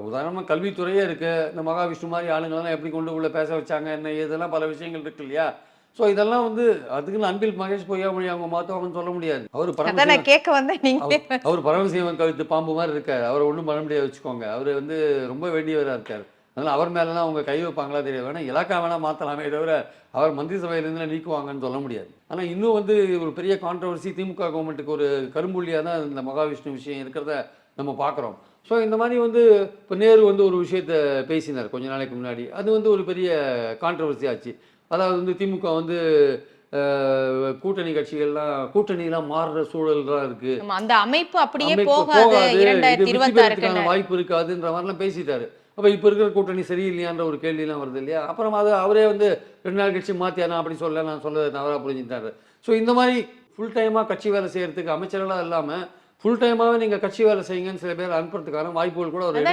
உதாரணமாக கல்வித்துறையே இருக்குது. இந்த மகாவிஷ்ணு மாதிரி ஆளுங்களெல்லாம் எப்படி கொண்டு உள்ள பேச வச்சாங்க, என்ன இதெல்லாம் பல விஷயங்கள் இருக்கு இல்லையா? ஸோ இதெல்லாம் வந்து அதுக்குன்னு அன்பில் மகேஷ் பொய்யாமொழி அவங்க மாற்றுவாங்கன்னு சொல்ல முடியாது. அவர் அதான் நான் கேட்க வந்தேன், நீங்களே அவர் பரமசிவன் கழுத்து பாம்பு மாதிரி இருக்கார். அவரை ஒன்றும் பண்ண முடியாது வச்சுக்கோங்க. அவர் வந்து ரொம்ப வேண்டியவராக இருக்கார். அதனால் அவர் மேலெலாம் அவங்க கை வைப்பாங்களா தெரியாது. வேணால் இலாக்கா வேணால் மாற்றலாமே தவிர அவர் மந்திரி சபையிலேருந்து நீக்குவாங்கன்னு சொல்ல முடியாது. ஆனால் இன்னும் வந்து ஒரு பெரிய கான்ட்ரவர்சி திமுக கவர்மெண்ட்டுக்கு ஒரு கரும்புள்ளியாக தான் இந்த மகாவிஷ்ணு விஷயம் இருக்கிறத நம்ம பார்க்குறோம். ஸோ இந்த மாதிரி வந்து இப்போ நேரு வந்து ஒரு விஷயத்தை பேசினார் கொஞ்ச நாளைக்கு முன்னாடி. அது வந்து ஒரு பெரிய கான்ட்ரவர்சி ஆச்சு. அதாவது வந்து திமுக வந்து கூட்டணி கட்சிகள்லாம் கூட்டணிலாம் மாறுற சூழல் தான் இருக்கு, அந்த அமைப்பு அப்படியே அமைப்பு போகாது, போகாது, இது 2026 வாய்ப்பு இருக்காதுன்ற மாதிரிலாம் பேசிட்டாரு. அப்போ இப்போ இருக்கிற கூட்டணி சரியில்லையான்ற ஒரு கேள்வியெல்லாம் வருது இல்லையா? அப்புறம் அது அவரே வந்து 2 நாள் கட்சி மாற்றியா நான் அப்படி சொல்ல, நான் சொல்ல தவறாக புரிஞ்சுட்டாரு. ஸோ இந்த மாதிரி ஃபுல் டைமாக கட்சி வேலை செய்யறதுக்கு அமைச்சர்களாக இல்லாமல் ஃபுல் டைமாகவே நீங்கள் கட்சி வேலை செய்யுங்கன்னு சில பேர் அனுப்புறதுக்கான வாய்ப்புகள் கூட ஒரு